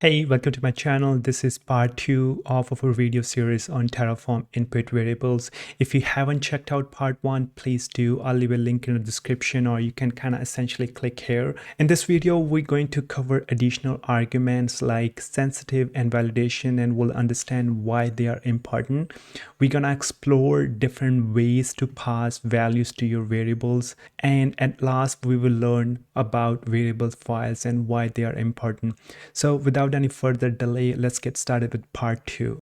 Hey, welcome to my channel. This is part 2 of our video series on Terraform input variables. If you haven't checked out part 1, please do. I'll leave a link in the description, or you can kind of essentially click here. In this video, we're going to cover additional arguments like sensitive and validation, and we'll understand why they are important. We're going to explore different ways to pass values to your variables. And at last, we will learn about variable files and why they are important. So without any further delay, let's get started with part 2.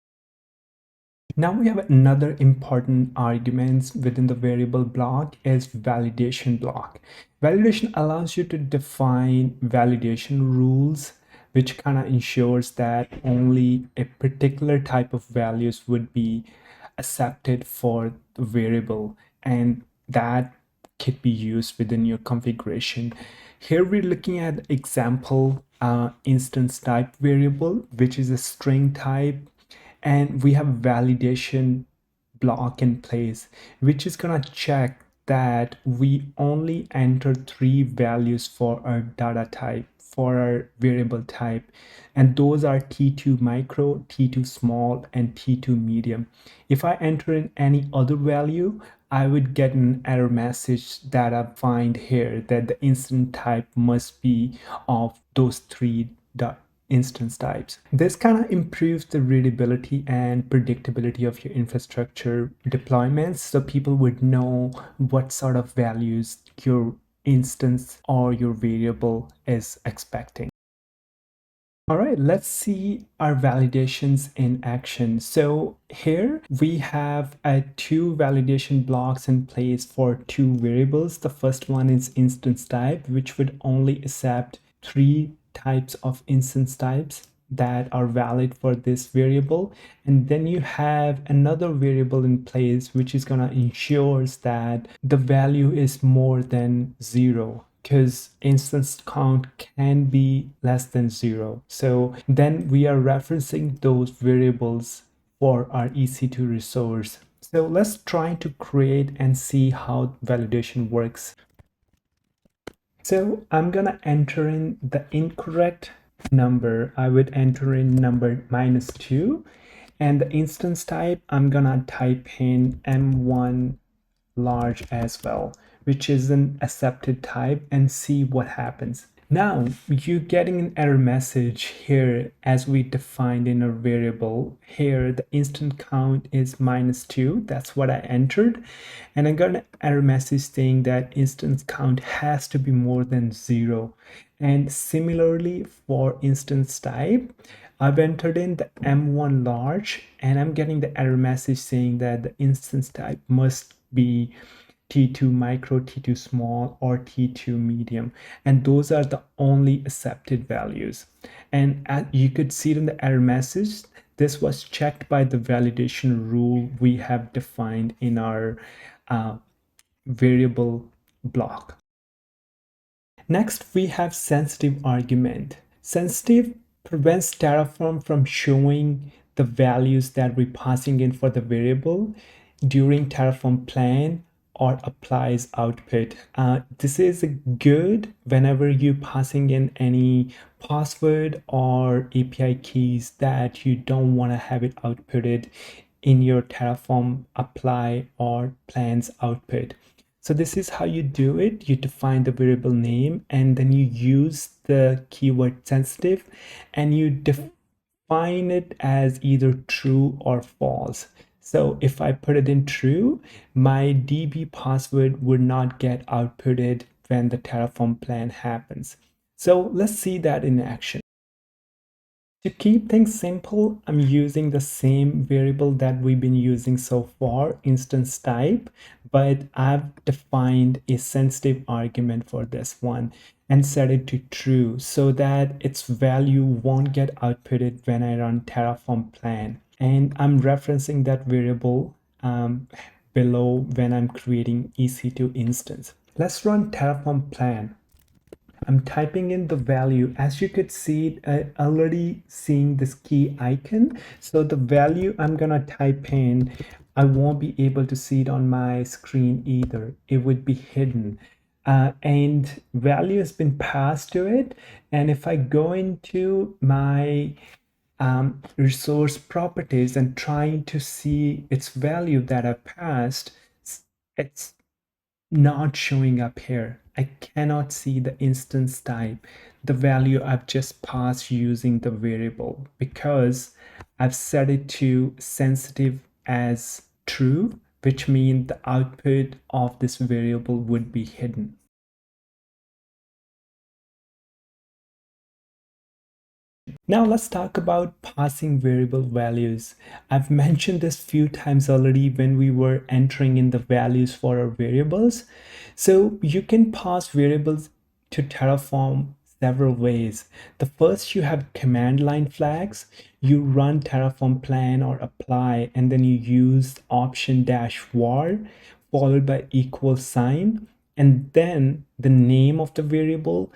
Now we have another important argument within the variable block is validation block. Validation allows you to define validation rules, which kind of ensures that only a particular type of values would be accepted for the variable, and that could be used within your configuration. Here we're looking at example instance type variable, which is a string type, and we have validation block in place, which is gonna check that we only enter 3 values for our data type, for our variable type, and those are t2 micro, t2 small, and t2 medium. If I enter in any other value, I would get an error message that I find here that the instance type must be of those 3 instance types. This kind of improves the readability and predictability of your infrastructure deployments, so people would know what sort of values your instance or your variable is expecting. All right, let's see our validations in action. So here we have 2 validation blocks in place for 2 variables. The first one is instance type, which would only accept 3 types of instance types that are valid for this variable. And then you have another variable in place, which is going to ensure that the value is more than 0, because instance count can be less than 0. So then we are referencing those variables for our EC2 resource. So let's try to create and see how validation works. So I'm gonna enter in the incorrect number. I would enter in number -2, and the instance type, I'm gonna type in M1 large as well, which is an accepted type, and see what happens. Now you're getting an error message here as we defined in our variable. Here the instant count is -2. That's what I entered, and I got an error message saying that instance count has to be more than 0. And similarly for instance type, I've entered in the M1 large, and I'm getting the error message saying that the instance type must be T2 micro, T2 small, or T2 medium, and those are the only accepted values. And as you could see it in the error message, this was checked by the validation rule we have defined in our variable block. Next, we have sensitive argument. Sensitive prevents Terraform from showing the values that we're passing in for the variable during Terraform plan or applies output. This is good whenever you're passing in any password or API keys that you don't want to have it outputted in your Terraform apply or plans output. So this is how you do it. You define the variable name, and then you use the keyword sensitive, and you define it as either true or false. So if I put it in true, my DB password would not get outputted when the Terraform plan happens. So let's see that in action. To keep things simple, I'm using the same variable that we've been using so far, instance type, but I've defined a sensitive argument for this one and set it to true so that its value won't get outputted when I run Terraform plan. And I'm referencing that variable below when I'm creating EC2 instance. Let's run Terraform plan. I'm typing in the value. As you could see, already seeing this key icon. So the value I'm gonna type in, I won't be able to see it on my screen either. It would be hidden. and value has been passed to it. And if I go into my resource properties and trying to see its value that I passed, it's not showing up here. I cannot see the instance type, the value I've just passed using the variable, because I've set it to sensitive as true, which means the output of this variable would be hidden. Now let's talk about passing variable values. I've mentioned this few times already when we were entering in the values for our variables. So you can pass variables to Terraform several ways. The first, you have command line flags. You run Terraform plan or apply, and then you use option -var followed by equal sign, and then the name of the variable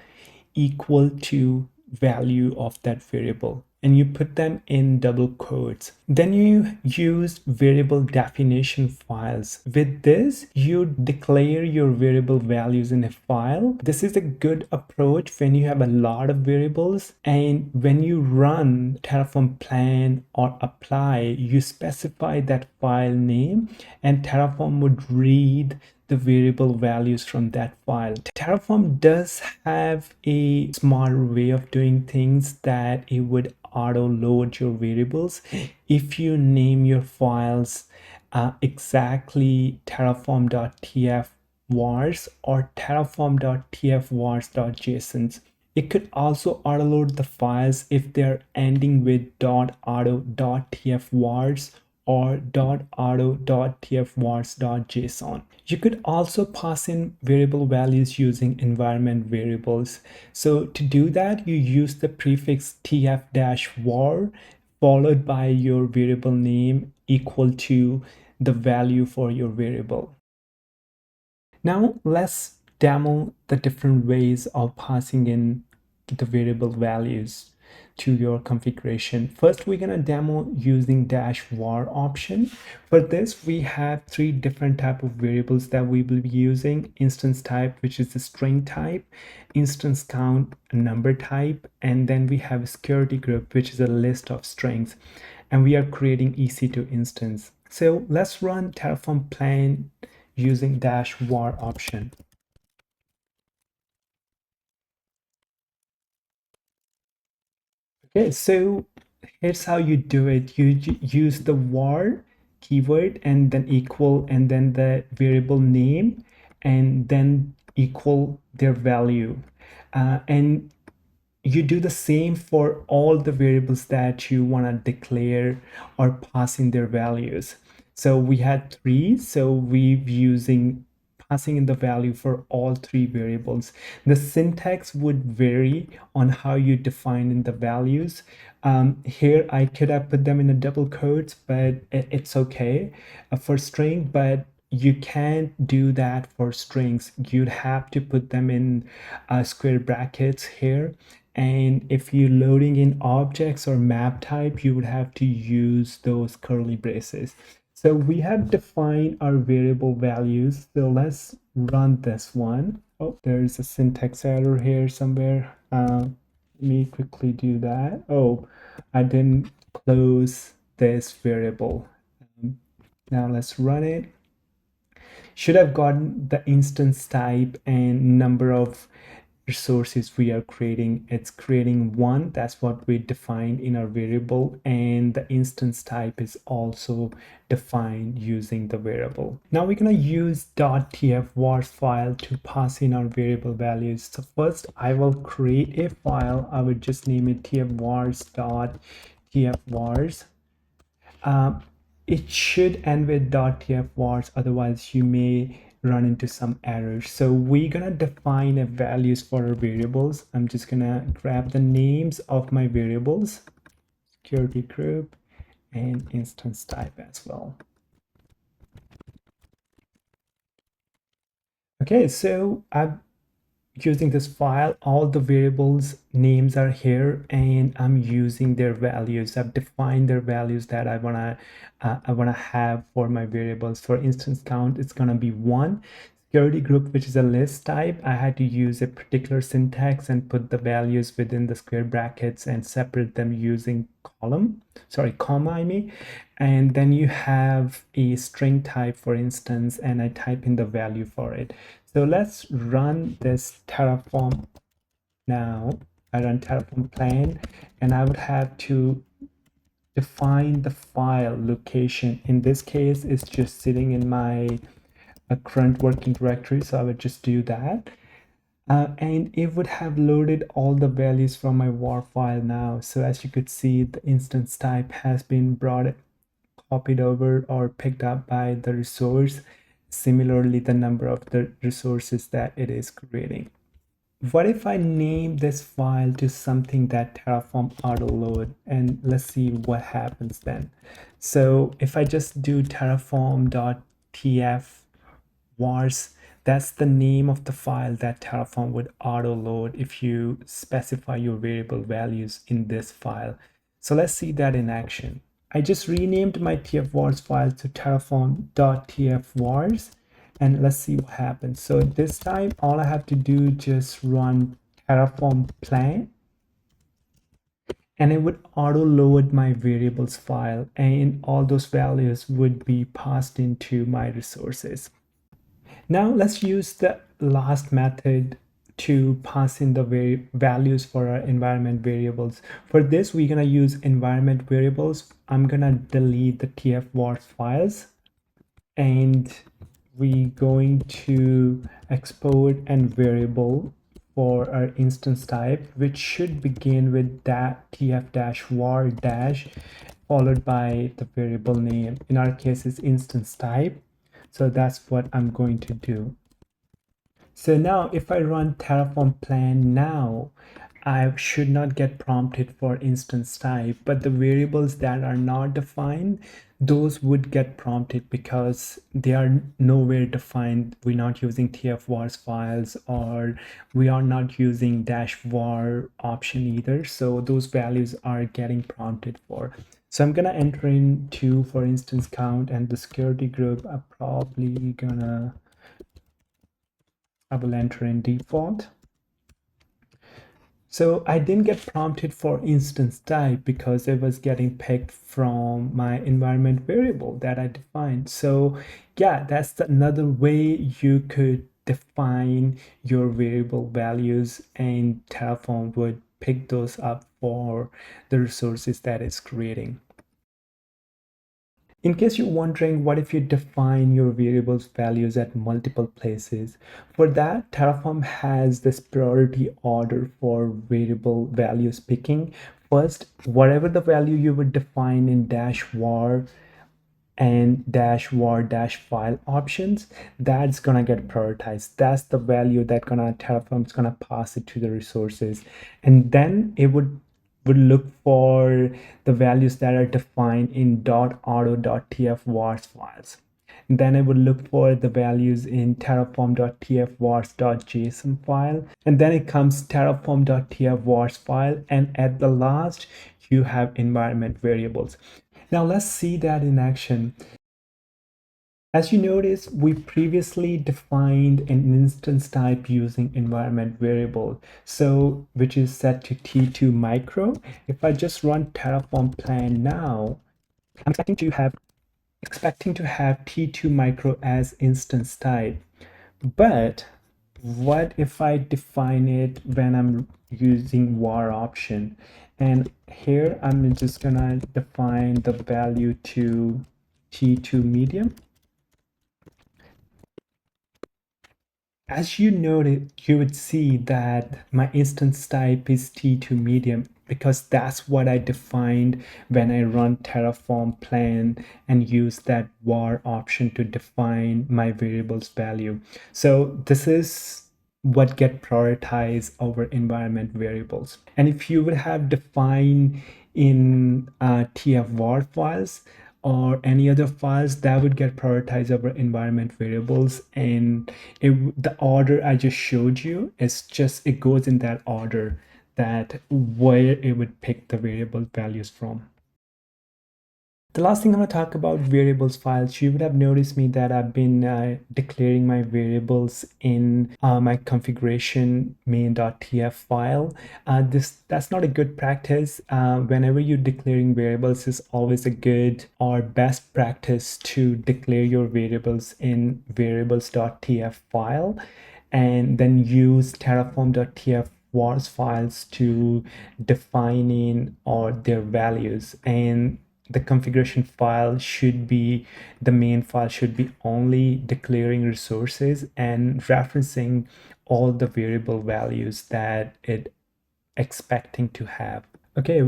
equal to value of that variable, and you put them in double quotes. Then you use variable definition files. With this, you declare your variable values in a file. This is a good approach when you have a lot of variables, and when you run Terraform plan or apply, you specify that file name, and Terraform would read the variable values from that file. Terraform does have a smarter way of doing things, that it would auto load your variables if you name your files exactly terraform.tfvars or terraform.tfvars.json. It could also autoload the files if they're ending with .auto.tfvars or .auto.tfvars.json. You could also pass in variable values using environment variables. So to do that, you use the prefix tf-var followed by your variable name equal to the value for your variable. Now let's demo the different ways of passing in the variable values to your configuration. First, we're going to demo using -var option. For this, we have three different type of variables that we will be using: instance type, which is the string type; instance count, a number type; and then we have a security group, which is a list of strings. And we are creating EC2 instance. So let's run Terraform plan using -var option. Okay, so here's how you do it. You use the var keyword and then equal and then the variable name and then equal their value. And you do the same for all the variables that you want to declare or pass in their values. So we had three, so we're using passing in the value for all three variables. The syntax would vary on how you define in the values. Here I could have put them in a double quotes, but it's okay for string, but you can't do that for strings. You'd have to put them in square brackets here. And if you're loading in objects or map type, you would have to use those curly braces. So we have defined our variable values. So let's run this one. Oh, there's a syntax error here somewhere. Let me quickly do that. Oh, I didn't close this variable. Now let's run it. Should have gotten the instance type and number of resources we are creating. It's creating one. That's what we defined in our variable, and the instance type is also defined using the variable. Now we're going to use .tfvars file to pass in our variable values. So first I will create a file. I would just name it tfvars.tfvars. It should end with .tfvars, otherwise you may run into some errors. So we're gonna define a values for our variables. I'm just gonna grab the names of my variables, security group, and instance type as well. Okay, so I've using this file, all the variables names are here, and I'm using their values. I've defined their values that I wanna have for my variables. For instance count, it's gonna be 1. security group, which is a list type, I had to use a particular syntax and put the values within the square brackets and separate them using comma, I mean. And then you have a string type, for instance, and I type in the value for it. So let's run this Terraform now. I run Terraform plan, and I would have to define the file location. In this case, it's just sitting in my current working directory, so I would just do that. And it would have loaded all the values from my var file now. So as you could see, the instance type has been copied over or picked up by the resource. Similarly, the number of the resources that it is creating. What if I name this file to something that Terraform autoload, and let's see what happens then. So if I just do terraform.tfvars, that's the name of the file that Terraform would autoload if you specify your variable values in this file. So let's see that in action. I just renamed my tfvars file to terraform.tfvars, and let's see what happens. So this time, all I have to do just run terraform plan, and it would auto load my variables file, and all those values would be passed into my resources. Now let's use the last method to pass in the values for our environment variables. For this, we're gonna use environment variables. I'm gonna delete the tfvars files, and we're going to export an variable for our instance type, which should begin with that tf-var dash followed by the variable name. In our case, it's instance type. So that's what I'm going to do. So now if I run Terraform plan now, I should not get prompted for instance type, but the variables that are not defined, those would get prompted because they are nowhere defined. We're not using tfvars files, or we are not using -var option either. So those values are getting prompted for. So I'm gonna enter in 2 for instance count, and the security group I will enter in default. So I didn't get prompted for instance type because it was getting picked from my environment variable that I defined. So yeah, that's another way you could define your variable values, and Terraform would pick those up for the resources that it's creating. In case you're wondering, what if you define your variables values at multiple places? For that, Terraform has this priority order for variable values picking. First, whatever the value you would define in -var and -var-file options, that's gonna get prioritized. That's the value that Terraform's gonna pass it to the resources, and then it would look for the values that are defined in .auto.tfvars files. And then I would look for the values in terraform.tfvars.json file, and then it comes terraform.tfvars file, and at the last you have environment variables. Now let's see that in action. As you notice, we previously defined an instance type using environment variable, so which is set to T2 micro. If I just run Terraform plan now, I'm expecting to have T2 micro as instance type. But what if I define it when I'm using var option? And here I'm just gonna define the value to T2 medium. As you noted, you would see that my instance type is T2 medium because that's what I defined when I run Terraform plan and use that var option to define my variable's value. So this is what get prioritized over environment variables. And if you would have defined in tfvar files or any other files, that would get prioritized over environment variables, and the order I just showed you is just, it goes in that order that where it would pick the variable values from. The last thing I'm going to talk about variables files. You would have noticed me that I've been declaring my variables in my configuration main.tf file. That's not a good practice. Whenever you're declaring variables, is always a good or best practice to declare your variables in variables.tf file and then use terraform.tfvars files to define in or their values. And the configuration file should be, the main file should be only declaring resources and referencing all the variable values that it expecting to have. Okay,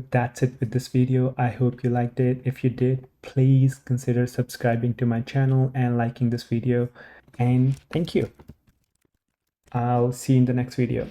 that's it with this video. I hope you liked it. If you did, please consider subscribing to my channel and liking this video. And thank you. I'll see you in the next video.